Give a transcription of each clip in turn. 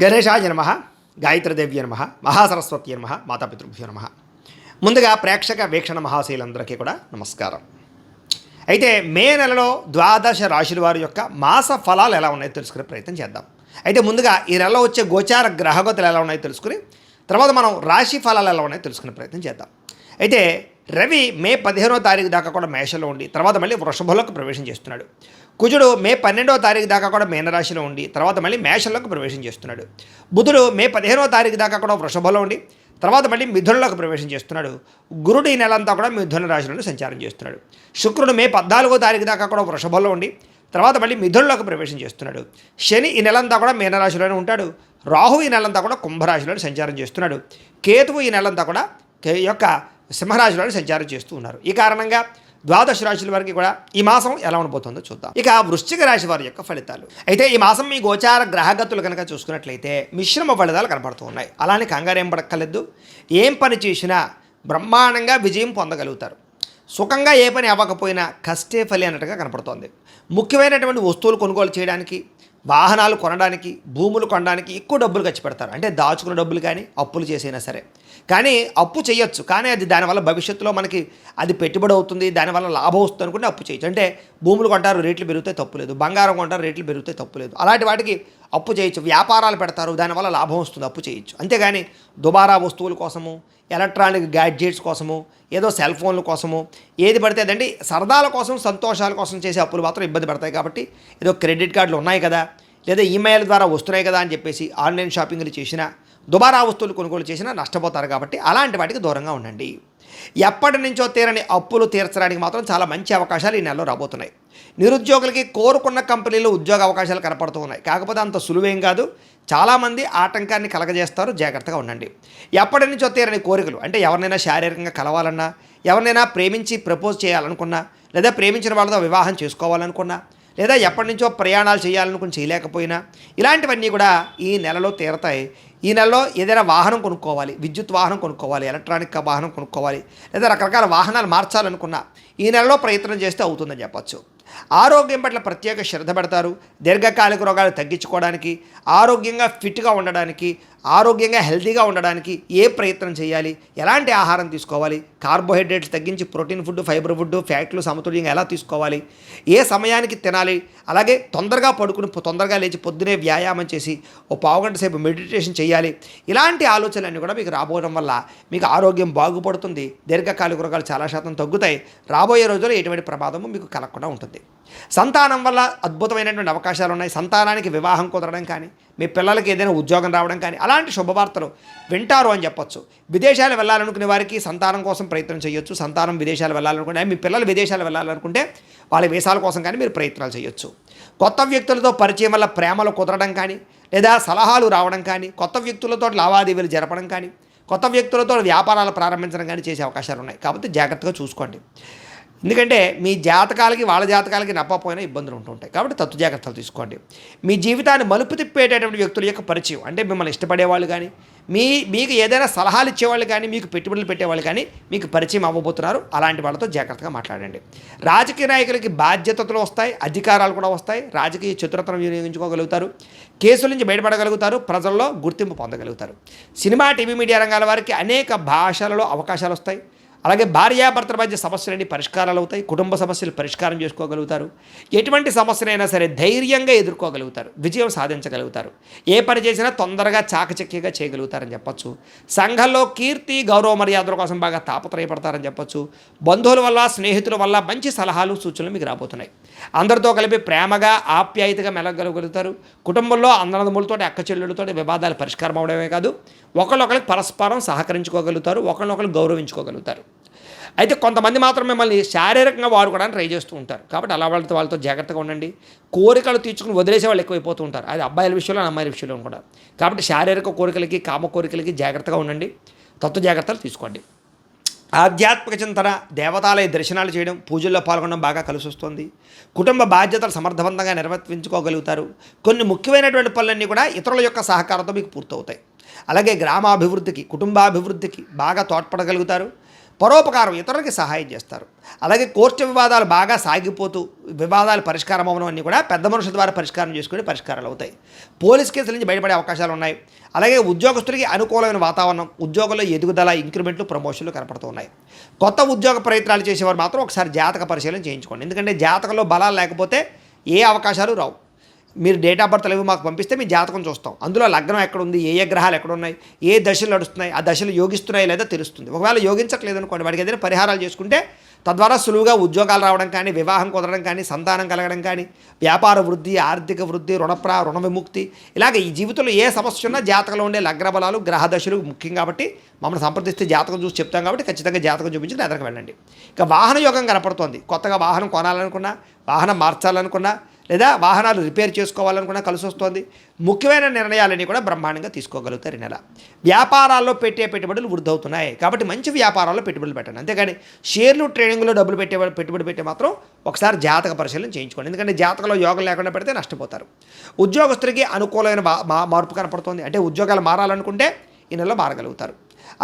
గణేశాయ నమ, గాయత్రీదేవ్య నమ, మహాసరస్వతి నమ, మాతాపితృభ్యో నమ. ముందుగా ప్రేక్షక వీక్షణ మహాశీలందరికీ కూడా నమస్కారం. అయితే మే నెలలో ద్వాదశ రాశుల వారి యొక్క మాస ఫలాలు ఎలా ఉన్నాయో తెలుసుకునే ప్రయత్నం చేద్దాం. అయితే ముందుగా ఈ నెలలో వచ్చే గోచార గ్రహగతులు ఎలా ఉన్నాయో తెలుసుకుని తర్వాత మనం రాశి ఫలాలు ఎలా ఉన్నాయో తెలుసుకునే ప్రయత్నం చేద్దాం. అయితే రవి మే 15వ తారీఖు దాకా కూడా మేషంలో ఉండి తర్వాత మళ్ళీ వృషభంలోకి ప్రవేశం చేస్తున్నాడు. కుజుడు మే 12వ తారీఖు దాకా కూడా మీనరాశిలో ఉండి తర్వాత మళ్ళీ మేషంలోకి ప్రవేశం చేస్తున్నాడు. బుధుడు మే 15వ తారీఖు దాకా కూడా వృషభంలో ఉండి తర్వాత మళ్ళీ మిథునంలోకి ప్రవేశం చేస్తున్నాడు. గురుడు ఈ నెలంతా కూడా మిథున రాశిలోనే సంచారం చేస్తున్నాడు. శుక్రుడు మే 14వ తారీఖు దాకా కూడా వృషభంలో ఉండి తర్వాత మళ్ళీ మిథునంలోకి ప్రవేశం చేస్తున్నాడు. శని ఈ నెలంతా కూడా మీనరాశిలోనే ఉంటాడు. రాహు ఈ నెలంతా కూడా కుంభరాశిలోనే సంచారం చేస్తున్నాడు. కేతువు ఈ నెలంతా కూడా యొక్క సింహరాశిలోనే సంచారం చేస్తూ ఉన్నారు. ఈ కారణంగా ద్వాదశ రాశుల వారికి కూడా ఈ మాసం ఎలా ఉండబోతుందో చూద్దాం. ఇక వృశ్చిక రాశి వారి యొక్క ఫలితాలు. అయితే ఈ మాసం మీ గోచార గ్రహగతులు కనుక చూసుకున్నట్లయితే మిశ్రమ ఫలితాలు కనపడుతూ ఉన్నాయి. అలానే కంగారేం పడక్కర్లేదు. ఏం పని చేసినా బ్రహ్మాండంగా విజయం పొందగలుగుతారు. సుఖంగా ఏ పని అవ్వకపోయినా కష్టే ఫలి అన్నట్టుగా కనపడుతోంది. ముఖ్యమైనటువంటి వస్తువులు కొనుగోలు చేయడానికి, వాహనాలు కొనడానికి, భూములు కొనడానికి ఎక్కువ డబ్బులు ఖర్చు పెడతారు. అంటే దాచుకున్న డబ్బులు కానీ అప్పులు చేసైనా సరే. కానీ అప్పు చేయొచ్చు, కానీ అది దానివల్ల భవిష్యత్తులో మనకి అది పెట్టుబడి అవుతుంది, దానివల్ల లాభం వస్తుంది అనుకుంటే అప్పు చేయొచ్చు. అంటే భూములు కొంటారు, రేట్లు పెరిగితే తప్పులేదు. బంగారం కొంటారు, రేట్లు పెరిగితే తప్పులేదు. అలాంటి వాటికి అప్పు చేయొచ్చు. వ్యాపారాలు పెడతారు, దానివల్ల లాభం వస్తుంది, అప్పు చేయొచ్చు. అంతేగాని దుబారా వస్తువుల కోసము, ఎలక్ట్రానిక్ గ్యాడ్జెట్స్ కోసము, ఏదో సెల్ ఫోన్ల కోసము ఏది పడితే అదండి సరదాల కోసం, సంతోషాల కోసం చేసే అప్పులు మాత్రం ఇబ్బంది పడతాయి. కాబట్టి ఏదో క్రెడిట్ కార్డులు ఉన్నాయి కదా, లేదా ఈమెయిల్ ద్వారా వస్తున్నాయి కదా అని చెప్పేసి ఆన్లైన్ షాపింగ్లు చేసినా, దుబారా వస్తువులు కొనుగోలు చేసినా నష్టపోతారు. కాబట్టి అలాంటి వాటికి దూరంగా ఉండండి. ఎప్పటి నుంచో తీరని అప్పులు తీర్చడానికి మాత్రం చాలా మంచి అవకాశాలు ఈ నెలలో రాబోతున్నాయి. నిరుద్యోగులకి కోరుకున్న కంపెనీలో ఉద్యోగ అవకాశాలు కనపడుతూ ఉన్నాయి. కాకపోతే అంత సులువేం కాదు. చాలామంది ఆటంకాన్ని కలగజేస్తారు, జాగ్రత్తగా ఉండండి. ఎప్పటి నుంచో తీరని కోరికలు, అంటే ఎవరినైనా శారీరకంగా కలవాలన్నా, ఎవరినైనా ప్రేమించి ప్రపోజ్ చేయాలనుకున్నా, లేదా ప్రేమించిన వాళ్ళతో వివాహం చేసుకోవాలనుకున్నా, లేదా ఎప్పటి నుంచో ప్రయాణాలు చేయాలనుకుని చేయలేకపోయినా ఇలాంటివన్నీ కూడా ఈ నెలలో తీరతాయి. ఈ నెలలో ఏదైనా వాహనం కొనుక్కోవాలి, విద్యుత్ వాహనం కొనుక్కోవాలి, ఎలక్ట్రానిక్ వాహనం కొనుక్కోవాలి, లేదా రకరకాల వాహనాలు మార్చాలనుకున్నా ఈ నెలలో ప్రయత్నం చేస్తే అవుతుందని చెప్పచ్చు. ఆరోగ్యం పట్ల ప్రత్యేక శ్రద్ధ పెడతారు. దీర్ఘకాలిక రోగాలు తగ్గించుకోవడానికి, ఆరోగ్యంగా ఫిట్గా ఉండడానికి, ఆరోగ్యంగా హెల్తీగా ఉండడానికి ఏ ప్రయత్నం చేయాలి, ఎలాంటి ఆహారం తీసుకోవాలి, కార్బోహైడ్రేట్స్ తగ్గించి ప్రోటీన్ ఫుడ్, ఫైబర్ ఫుడ్, ఫ్యాట్లు సమతుల్యంగా ఎలా తీసుకోవాలి, ఏ సమయానికి తినాలి, అలాగే తొందరగా పడుకుని తొందరగా లేచి పొద్దునే వ్యాయామం చేసి ఓ పావుగంట సేపు మెడిటేషన్ చేయాలి. ఇలాంటి ఆలోచనలన్నీ కూడా మీకు రాబోవడం వల్ల మీకు ఆరోగ్యం బాగుపడుతుంది. దీర్ఘకాలిక రోగాలు చాలా శాతం తగ్గుతాయి. రాబోయే రోజుల్లో ఎటువంటి ప్రమాదము మీకు కలగకుండా ఉంటుంది. సంతానం వల్ల అద్భుతమైనటువంటి అవకాశాలు ఉన్నాయి. సంతానానికి వివాహం కుదరడం కానీ, మీ పిల్లలకి ఏదైనా ఉద్యోగం రావడం కానీ అలాంటి శుభవార్తలు వింటారు అని చెప్పొచ్చు. విదేశాలు వెళ్ళాలనుకునే వారికి సంతానం కోసం ప్రయత్నం చేయొచ్చు. సంతానం విదేశాలు వెళ్ళాలనుకుంటే, మీ పిల్లలు విదేశాలు వెళ్ళాలనుకుంటే వాళ్ళ వీసాల కోసం కానీ మీరు ప్రయత్నాలు చేయొచ్చు. కొత్త వ్యక్తులతో పరిచయం వల్ల ప్రేమలు కుదరడం కానీ, లేదా సలహాలు రావడం కానీ, కొత్త వ్యక్తులతో లావాదేవీలు జరపడం కానీ, కొత్త వ్యక్తులతో వ్యాపారాలు ప్రారంభించడం కానీ చేసే అవకాశాలు ఉన్నాయి. కాబట్టి జాగ్రత్తగా చూసుకోండి. ఎందుకంటే మీ జాతకాలకి వాళ్ళ జాతకాలకి నప్పపోయినా ఇబ్బందులు ఉంటుంటాయి. కాబట్టి తత్తు జాగ్రత్తలు తీసుకోండి. మీ జీవితాన్ని మలుపు తిప్పేటటువంటి వ్యక్తుల యొక్క పరిచయం, అంటే మిమ్మల్ని ఇష్టపడేవాళ్ళు కానీ, మీకు ఏదైనా సలహాలు ఇచ్చేవాళ్ళు కానీ, మీకు పెట్టుబడులు పెట్టేవాళ్ళు కానీ మీకు పరిచయం అవ్వబోతున్నారు. అలాంటి వాళ్ళతో జాగ్రత్తగా మాట్లాడండి. రాజకీయ నాయకులకి బాధ్యతలు వస్తాయి, అధికారాలు కూడా వస్తాయి. రాజకీయ చతురతను వినియోగించుకోగలుగుతారు. కేసుల నుంచి బయటపడగలుగుతారు. ప్రజల్లో గుర్తింపు పొందగలుగుతారు. సినిమా, టీవీ, మీడియా రంగాల వారికి అనేక భాషలలో అవకాశాలు వస్తాయి. అలాగే భార్యాభర్తల మధ్య సమస్యలన్నీ పరిష్కారాలు అవుతాయి. కుటుంబ సమస్యలు పరిష్కారం చేసుకోగలుగుతారు. ఎటువంటి సమస్యనైనా సరే ధైర్యంగా ఎదుర్కోగలుగుతారు. విజయం సాధించగలుగుతారు. ఏ పని చేసినా తొందరగా చాకచక్యంగా చేయగలుగుతారని చెప్పచ్చు. సంఘంలో కీర్తి, గౌరవ మర్యాదల కోసం బాగా తాపత్రయపడతారని చెప్పచ్చు. బంధువుల వల్ల, స్నేహితుల వల్ల మంచి సలహాలు, సూచనలు మీకు రాబోతున్నాయి. అందరితో కలిపి ప్రేమగా, ఆప్యాయతగా మెలగలుగుతారు. కుటుంబంలో అన్నదమ్ములతో, అక్క చెల్లెళ్ళతో వివాదాలు పరిష్కారం అవడమే కాదు, ఒకళ్ళొకరికి పరస్పరం సహకరించుకోగలుగుతారు. ఒకళ్ళొకరు గౌరవించుకోగలుగుతారు. అయితే కొంతమంది మాత్రం మిమ్మల్ని శారీరకంగా వాడుకోవడానికి ట్రై చేస్తూ ఉంటారు. కాబట్టి అలా వాళ్ళతో జాగ్రత్తగా ఉండండి. కోరికలు తీర్చుకుని వదిలేసే వాళ్ళు ఎక్కువైపోతూ ఉంటారు. అది అబ్బాయిల విషయంలో, అమ్మాయిల విషయంలో కూడా. కాబట్టి శారీరక కోరికలకి, కామ కోరికలకి జాగ్రత్తగా ఉండండి. తత్వ జాగ్రత్తలు తీసుకోండి. ఆధ్యాత్మిక చింతన, దేవతాలయ దర్శనాలు చేయడం, పూజల్లో పాల్గొనడం బాగా కలిసి వస్తుంది. కుటుంబ బాధ్యతలు సమర్థవంతంగా నిర్వర్తించుకోగలుగుతారు. కొన్ని ముఖ్యమైనటువంటి పనులన్నీ కూడా ఇతరుల యొక్క సహకారంతో మీకు పూర్తవుతాయి. అలాగే గ్రామాభివృద్ధికి, కుటుంబాభివృద్ధికి బాగా తోడ్పడగలుగుతారు. పరోపకారం, ఇతరులకి సహాయం చేస్తారు. అలాగే కోర్టు వివాదాలు బాగా సాగిపోతూ వివాదాలు పరిష్కారం అవ్వడం అన్నీ కూడా పెద్ద మనుషుల ద్వారా పరిష్కారం చేసుకుని పరిష్కారాలు అవుతాయి. పోలీస్ కేసుల నుంచి బయటపడే అవకాశాలు ఉన్నాయి. అలాగే ఉద్యోగస్తులకి అనుకూలమైన వాతావరణం, ఉద్యోగంలో ఎదుగుదల, ఇంక్రిమెంట్లు, ప్రమోషన్లు కనపడుతూ ఉన్నాయి. కొత్త ఉద్యోగ ప్రయత్నాలు చేసేవారు మాత్రం ఒకసారి జాతక పరిశీలన చేయించుకోండి. ఎందుకంటే జాతకంలో బలాలు లేకపోతే ఏ అవకాశాలు రావు. మీరు డేట్ ఆఫ్ బర్త్ అవి మాకు పంపిస్తే మీ జాతకం చూస్తాం. అందులో లగ్నం ఎక్కడుంది, ఏ గ్రహాలు ఎక్కడున్నాయి, ఏ దశలు నడుస్తున్నాయి, ఆ దశలు యోగిస్తున్నాయి లేదా తెలుస్తుంది. ఒకవేళ యోగించట్లేదు అనుకోండి, వాడికి ఏదైనా పరిహారాలు చేసుకుంటే తద్వారా సులువుగా ఉద్యోగాలు రావడం కానీ, వివాహం కుదరడం కానీ, సంతానం కలగడం కానీ, వ్యాపార వృద్ధి, ఆర్థిక వృద్ధి, రుణ విముక్తి, ఇలాగ ఈ జీవితంలో ఏ సమస్య ఉన్నా జాతకంలో ఉండే లగ్న బలాలు, గ్రహ దశలు ముఖ్యం కాబట్టి మమ్మల్ని సంప్రదిస్తే జాతకం చూసి చెప్తాం కాబట్టి ఖచ్చితంగా జాతకం చూపించి ఎదరికి వెళ్ళండి. ఇక వాహన యోగం కనపడుతోంది. కొత్తగా వాహనం కొనాలనుకున్నా, వాహనం మార్చాలనుకున్నా, లేదా వాహనాలు రిపేర్ చేసుకోవాలనుకున్నా కలిసి వస్తుంది. ముఖ్యమైన నిర్ణయాలన్నీ కూడా బ్రహ్మాండంగా తీసుకోగలుగుతారు ఈ నెల. వ్యాపారాల్లో పెట్టే పెట్టుబడులు వృద్ధి అవుతున్నాయి కాబట్టి మంచి వ్యాపారాల్లో పెట్టుబడులు పెట్టండి. అంతేగాని షేర్లు, ట్రేడింగ్లో డబ్బులు పెట్టుబడి పెట్టే మాత్రం ఒకసారి జాతక పరిశీలన చేయించుకోండి. ఎందుకంటే జాతకంలో యోగం లేకుండా పెడితే నష్టపోతారు. ఉద్యోగస్తులకి అనుకూలమైన మార్పు కనపడుతుంది. అంటే ఉద్యోగాలు మారాలనుకుంటే ఈ నెలలో మారగలుగుతారు.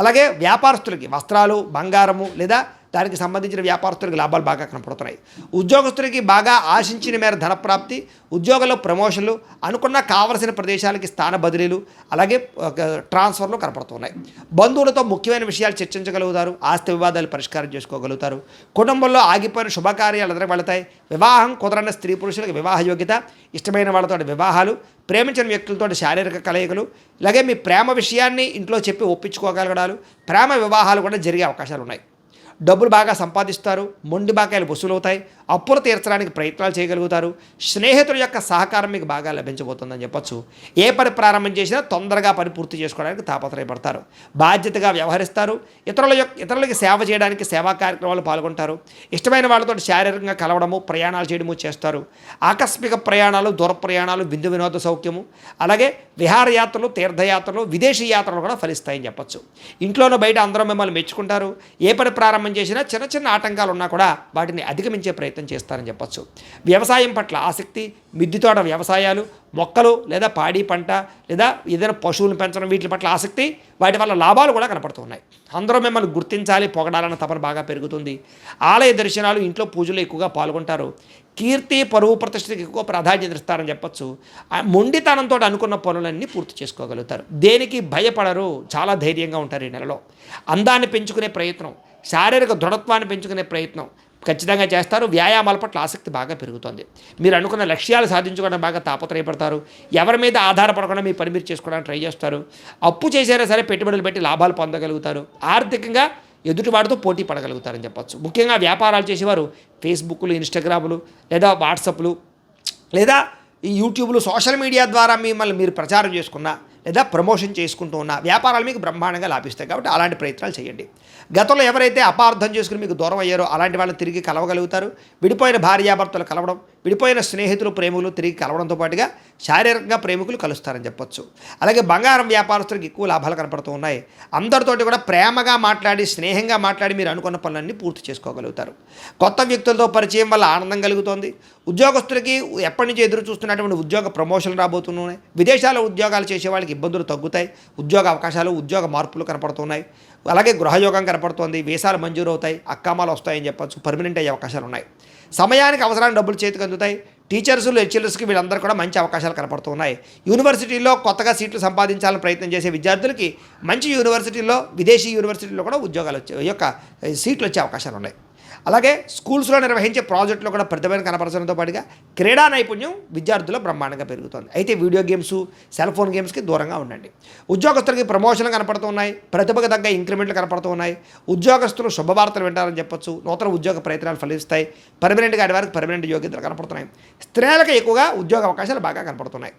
అలాగే వ్యాపారస్తులకి వస్త్రాలు, బంగారము లేదా దానికి సంబంధించిన వ్యాపారస్తులకి లాభాలు బాగా కనపడుతున్నాయి. ఉద్యోగస్తులకి బాగా ఆశించిన మేర ధనప్రాప్తి, ఉద్యోగంలో ప్రమోషన్లు, అనుకున్న కావలసిన ప్రదేశాలకి స్థాన బదిలీలు, అలాగే ట్రాన్స్ఫర్లు కనపడుతున్నాయి. బంధువులతో ముఖ్యమైన విషయాలు చర్చించగలుగుతారు. ఆస్తి వివాదాలు పరిష్కారం చేసుకోగలుగుతారు. కుటుంబంలో ఆగిపోయిన శుభకార్యాలు ఎదురు వెళతాయి. వివాహం కుదరని స్త్రీ పురుషులకు వివాహ యోగ్యత, ఇష్టమైన వాళ్ళతో వివాహాలు, ప్రేమించిన వ్యక్తులతో శారీరక కలయికలు, ఇలాగే మీ ప్రేమ విషయాన్ని ఇంట్లో చెప్పి ఒప్పించుకోగలగడాలు, ప్రేమ వివాహాలు కూడా జరిగే అవకాశాలు ఉన్నాయి. డబ్బులు బాగా సంపాదిస్తారు. మొండి బాకాయలు వసూలవుతాయి. అప్పులు తీర్చడానికి ప్రయత్నాలు చేయగలుగుతారు. స్నేహితుల యొక్క సహకారం మీకు బాగా లభించబోతుందని చెప్పొచ్చు. ఏ పని ప్రారంభం చేసినా తొందరగా పని పూర్తి చేసుకోవడానికి తాపత్రయపడతారు. బాధ్యతగా వ్యవహరిస్తారు. ఇతరులకి సేవ చేయడానికి సేవా కార్యక్రమాలు పాల్గొంటారు. ఇష్టమైన వాళ్ళతో శారీరకంగా కలవడము, ప్రయాణాలు చేయడము చేస్తారు. ఆకస్మిక ప్రయాణాలు, దూర ప్రయాణాలు, విందు వినోద సౌఖ్యము, అలాగే విహారయాత్రలు, తీర్థయాత్రలు, విదేశీ యాత్రలు కూడా ఫలిస్తాయని చెప్పొచ్చు. ఇంట్లోనూ బయట అందరూ మిమ్మల్ని మెచ్చుకుంటారు. ఏ పని ప్రారంభం చేసినా చిన్న చిన్న ఆటంకాలు ఉన్నా కూడా వాటిని అధిగమించే ప్రయత్నం చేస్తారని చెప్పొచ్చు. వ్యవసాయం పట్ల ఆసక్తి, మిద్దె తోట వ్యవసాయాలు, మొక్కలు లేదా పాడి పంట లేదా ఏదైనా పశువులను పెంచడం, వీటి పట్ల ఆసక్తి, వాటి వల్ల లాభాలు కూడా కనపడుతున్నాయి. అందరూ మిమ్మల్ని గుర్తించాలి, పొగడాలన్న తపన బాగా పెరుగుతుంది. ఆలయ దర్శనాలు, ఇంట్లో పూజలు ఎక్కువగా పాల్గొంటారు. కీర్తి, పరువు, ప్రతిష్టకి ఎక్కువ ప్రాధాన్యత ఇస్తారని చెప్పొచ్చు. మొండితనంతో అనుకున్న పనులన్నీ పూర్తి చేసుకోగలుగుతారు. దేనికి భయపడరు, చాలా ధైర్యంగా ఉంటారు ఈ నెలలో. అందాన్ని పెంచుకునే ప్రయత్నం, శారీరక దృఢత్వాన్ని పెంచుకునే ప్రయత్నం ఖచ్చితంగా చేస్తారు. వ్యాయామాల పట్ల ఆసక్తి బాగా పెరుగుతుంది. మీరు అనుకున్న లక్ష్యాలు సాధించుకోవడం బాగా తాపత్రయపడతారు. ఎవరి మీద ఆధారపడకుండా మీ పని మీరు చేసుకోవడానికి ట్రై చేస్తారు. అప్పు చేసైనా సరే పెట్టుబడులు పెట్టి లాభాలు పొందగలుగుతారు. ఆర్థికంగా ఎదుటివాడితో పోటీ పడగలుగుతారని చెప్పొచ్చు. ముఖ్యంగా వ్యాపారాలు చేసేవారు ఫేస్బుక్లు, ఇన్స్టాగ్రాములు లేదా వాట్సాప్లు లేదా ఈ యూట్యూబ్లు, సోషల్ మీడియా ద్వారా మిమ్మల్ని మీరు ప్రచారం చేసుకున్నా లేదా ప్రమోషన్ చేసుకుంటూ ఉన్న వ్యాపారాలు మీకు బ్రహ్మాండంగా లాభిస్తాయి. కాబట్టి అలాంటి ప్రయత్నాలు చేయండి. గతంలో ఎవరైతే అపార్థం చేసుకుని మీకు దూరం అయ్యారో అలాంటి వాళ్ళని తిరిగి కలవగలుగుతారు. విడిపోయిన భార్యాభర్తలు కలవడం, విడిపోయిన స్నేహితులు, ప్రేమికులు తిరిగి కలవడంతో పాటుగా శారీరకంగా ప్రేమికులు కలుస్తారని చెప్పొచ్చు. అలాగే బంగారం వ్యాపారస్తులకు ఎక్కువ లాభాలు కనపడుతూ ఉన్నాయి. అందరితోటి కూడా ప్రేమగా మాట్లాడి, స్నేహంగా మాట్లాడి మీరు అనుకున్న పనులన్నీ పూర్తి చేసుకోగలుగుతారు. కొత్త వ్యక్తులతో పరిచయం వల్ల ఆనందం కలుగుతోంది. ఉద్యోగస్తులకి ఎప్పటి నుంచి ఎదురు చూస్తున్నటువంటి ఉద్యోగ ప్రమోషన్లు రాబోతున్నాయి. విదేశాల్లో ఉద్యోగాలు చేసే వాళ్ళకి ఇబ్బందులు తగ్గుతాయి. ఉద్యోగ అవకాశాలు, ఉద్యోగ మార్పులు కనపడుతున్నాయి. అలాగే గృహయోగం కనపడుతోంది. వీసాలు మంజూరు అవుతాయి. అక్కామాలు వస్తాయని చెప్పొచ్చు. పర్మనెంట్ అయ్యే అవకాశాలు ఉన్నాయి. సమయానికి అవసరానికి డబ్బులు చేతికి అందుతాయి. టీచర్స్లు, లెక్చరర్స్కి వీళ్ళందరూ కూడా మంచి అవకాశాలు కనపడుతున్నాయి. యూనివర్సిటీల్లో కొత్తగా సీట్లు సంపాదించాలని ప్రయత్నం చేసే విద్యార్థులకి మంచి యూనివర్సిటీల్లో, విదేశీ యూనివర్సిటీల్లో కూడా ఉద్యోగాలు సీట్లు వచ్చే అవకాశాలు ఉన్నాయి. అలాగే స్కూల్స్లో నిర్వహించే ప్రాజెక్టులో కూడా ప్రతిభను కనపరచడంతో పాటుగా క్రీడా నైపుణ్యం విద్యార్థుల్లో బ్రహ్మాండంగా పెరుగుతుంది. అయితే వీడియో గేమ్స్, సెల్ ఫోన్ గేమ్స్కి దూరంగా ఉండండి. ఉద్యోగస్తులకి ప్రమోషన్లు కనపడుతున్నాయి. ప్రతిభకు తగ్గ ఇంక్రిమెంట్లు కనపడుతున్నాయి. ఉద్యోగస్తులు శుభవార్తలు వింటారని చెప్పొచ్చు. నూతన ఉద్యోగ ప్రయత్నాలు ఫలిస్తాయి. పర్మనెంట్గా ఆడి వారికి పర్మనెంట్ యోగ్యతలు కనపడుతున్నాయి. స్త్రీలకు ఎక్కువగా ఉద్యోగ అవకాశాలు బాగా కనపడుతున్నాయి.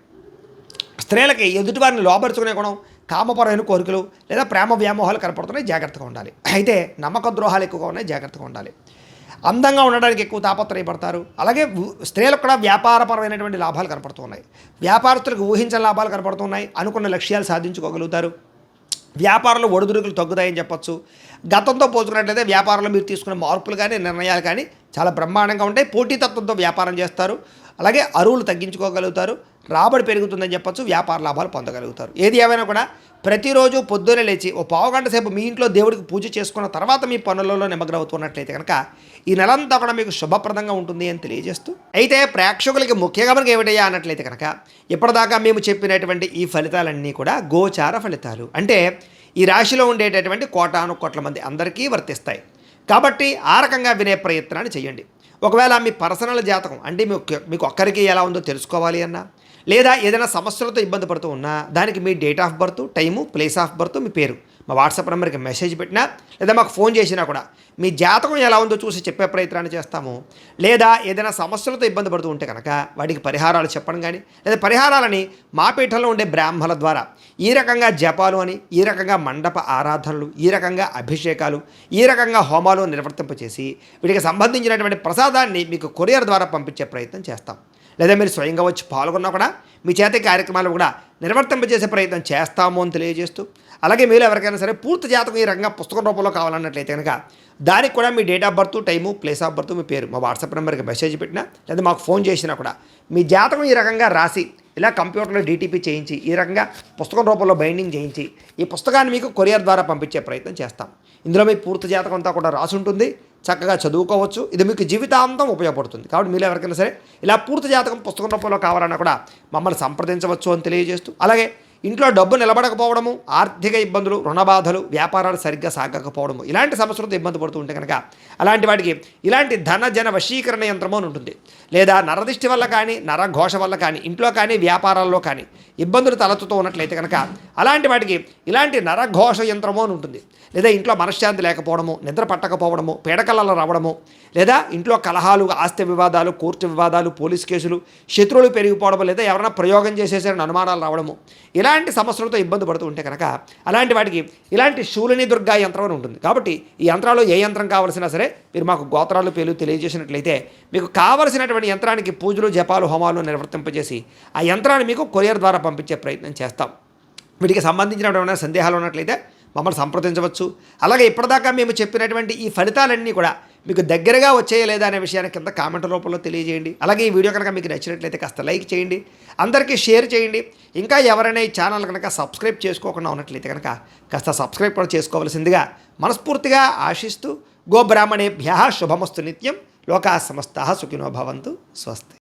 స్త్రీలకి ఎదుటివారిని లోపరుచుకునే గుణం, కామపరమైన కోరికలు లేదా ప్రేమ వ్యామోహాలు కనపడుతున్నాయి. జాగ్రత్తగా ఉండాలి. అయితే నమ్మక ద్రోహాలు ఎక్కువగా ఉన్నాయి. జాగ్రత్తగా ఉండాలి. అందంగా ఉండడానికి ఎక్కువ తాపత్రయపడతారు. అలాగే స్త్రీలకు కూడా వ్యాపారపరమైనటువంటి లాభాలు కనపడుతున్నాయి. వ్యాపారస్తులకు ఊహించని లాభాలు కనపడుతున్నాయి. అనుకున్న లక్ష్యాలు సాధించుకోగలుగుతారు. వ్యాపారంలో ఒడిదుడుకులు తగ్గుతాయని చెప్పొచ్చు. గతంతో పోల్చుకున్నట్లయితే వ్యాపారంలో మీరు తీసుకున్న మార్పులు కానీ, నిర్ణయాలు కానీ చాలా బ్రహ్మాండంగా ఉంటాయి. పోటీతత్వంతో వ్యాపారం చేస్తారు. అలాగే అరువులు తగ్గించుకోగలుగుతారు. రాబడి పెరుగుతుందని చెప్పొచ్చు. వ్యాపార లాభాలు పొందగలుగుతారు. ఏది ఏమైనా కూడా ప్రతిరోజు పొద్దున్నే లేచి ఓ పావుగంట సేపు మీ ఇంట్లో దేవుడికి పూజ చేసుకున్న తర్వాత మీ పనులలో నిమగ్నమవుతున్నట్లయితే కనుక ఈ నెలంతా కూడా మీకు శుభప్రదంగా ఉంటుంది అని తెలియజేస్తూ, అయితే ప్రేక్షకులకి ముఖ్యంగా మనకి ఏమిటయ్యా అన్నట్లయితే కనుక ఇప్పటిదాకా మేము చెప్పినటువంటి ఈ ఫలితాలన్నీ కూడా గోచార ఫలితాలు, అంటే ఈ రాశిలో ఉండేటటువంటి కోటాను కోట్ల మంది అందరికీ వర్తిస్తాయి. కాబట్టి ఆ రకంగా వినే ప్రయత్నాన్ని చేయండి. ఒకవేళ మీ పర్సనల్ జాతకం అంటే మీకు ఒక్కరికి ఎలా ఉందో తెలుసుకోవాలి అన్నా, లేదా ఏదైనా సమస్యలతో ఇబ్బంది పడుతూ ఉన్నా దానికి మీ date of birth, time, place of birth, మీ పేరు మా వాట్సాప్ నెంబర్కి మెసేజ్ పెట్టినా లేదా మాకు ఫోన్ చేసినా కూడా మీ జాతకం ఎలా ఉందో చూసి చెప్పే ప్రయత్నాన్ని చేస్తాము. లేదా ఏదైనా సమస్యలతో ఇబ్బంది పడుతూ ఉంటే కనుక వాటికి పరిహారాలు చెప్పడం కానీ, లేదా పరిహారాలని మా పీఠంలో ఉండే బ్రాహ్మణుల ద్వారా ఈ రకంగా జపాలు అని, ఈ రకంగా మండప ఆరాధనలు, ఈ రకంగా అభిషేకాలు, ఈ రకంగా హోమాలు నిర్వర్తింపచేసి వీటికి సంబంధించినటువంటి ప్రసాదాన్ని మీకు కొరియర్ ద్వారా పంపించే ప్రయత్నం చేస్తాం. లేదా మీరు స్వయంగా వచ్చి పాల్గొన్నా కూడా మీ చేత కార్యక్రమాలు కూడా నిర్వర్తింపజేసే ప్రయత్నం చేస్తాము అని తెలియజేస్తూ, అలాగే మీరు ఎవరికైనా సరే పూర్తి జాతకం ఈ రకంగా పుస్తకం రూపంలో కావాలన్నట్లయితే కనుక దానికి కూడా మీ date of birth, time, place of birth, మీ పేరు మా వాట్సాప్ నెంబర్కి మెసేజ్ పెట్టినా లేదా మాకు ఫోన్ చేసినా కూడా మీ జాతకం ఈ రకంగా రాసి ఇలా కంప్యూటర్లో డీటీపీ చేయించి ఈ రకంగా పుస్తకం రూపంలో బైండింగ్ చేయించి ఈ పుస్తకాన్ని మీకు కొరియర్ ద్వారా పంపించే ప్రయత్నం చేస్తాం. ఇందులో మీ పూర్తి జాతకం అంతా కూడా రాసి ఉంటుంది, చక్కగా చదువుకోవచ్చు. ఇది మీకు జీవితాంతం ఉపయోగపడుతుంది. కాబట్టి మీరు ఎవరికైనా సరే ఇలా పూర్తి జాతకం పుస్తకం రూపంలో కావాలన్నా కూడా మమ్మల్ని సంప్రదించవచ్చు అని తెలియజేస్తూ, అలాగే ఇంట్లో డబ్బు నిలబడకపోవడము, ఆర్థిక ఇబ్బందులు, రుణ బాధలు, వ్యాపారాలు సరిగ్గా సాగకపోవడము, ఇలాంటి సమస్యలతో ఇబ్బంది పడుతూ ఉంటే కనుక అలాంటి వాటికి ఇలాంటి ధన జన వశీకరణ యంత్రము అని ఉంటుంది. లేదా నరదిష్టి వల్ల కానీ, నరఘోష వల్ల కానీ, ఇంట్లో కానీ వ్యాపారాల్లో కానీ ఇబ్బందులు తలెత్తుతూ ఉన్నట్లయితే కనుక అలాంటి వాటికి ఇలాంటి నరఘోష యంత్రము అని ఉంటుంది. లేదా ఇంట్లో మనశ్శాంతి లేకపోవడము, నిద్ర పట్టకపోవడము, పీడకలలో రావడము, లేదా ఇంట్లో కలహాలు, ఆస్తి వివాదాలు, కోర్టు వివాదాలు, పోలీస్ కేసులు, శత్రువులు పెరిగిపోవడము, లేదా ఎవరైనా ప్రయోగం చేసేసారని అనుమానాలు రావడము, ఇలాంటి సమస్యలతో ఇబ్బంది పడుతూ ఉంటే కనుక అలాంటి వాటికి ఇలాంటి శూలిని దుర్గా యంత్రం అని ఉంటుంది. కాబట్టి ఈ యంత్రాలు ఏ యంత్రం కావాల్సినా సరే మీరు మాకు గోత్రాలు పేర్లు తెలియజేసినట్లయితే మీకు కావలసినటువంటి యంత్రానికి పూజలు, జపాలు, హోమాలు నిర్వర్తింపజేసి ఆ యంత్రాన్ని మీకు కొరియర్ ద్వారా పంపించే ప్రయత్నం చేస్తాం. వీటికి సంబంధించినటువంటి సందేహాలు ఉన్నట్లయితే మమ్మల్ని సంప్రదించవచ్చు. అలాగే ఇప్పటిదాకా మేము చెప్పినటువంటి ఈ ఫలితాలన్నీ కూడా మీకు దగ్గరగా వచ్చేయ లేదా అనే విషయాన్ని కింద కామెంట్ రూపంలో తెలియజేయండి. అలాగే ఈ వీడియో కనుక మీకు నచ్చినట్లయితే కాస్త లైక్ చేయండి, అందరికీ షేర్ చేయండి. ఇంకా ఎవరైనా ఈ ఛానల్ కనుక సబ్స్క్రైబ్ చేసుకోకుండా ఉన్నట్లయితే కనుక కాస్త సబ్స్క్రైబ్ కూడా చేసుకోవాల్సిందిగా మనస్ఫూర్తిగా ఆశిస్తూ, గోబ్రాహ్మణేభ్యః శుభమస్తు నిత్యం, లోకాః సమస్తాః సుఖినో భవంతు. స్వస్తి.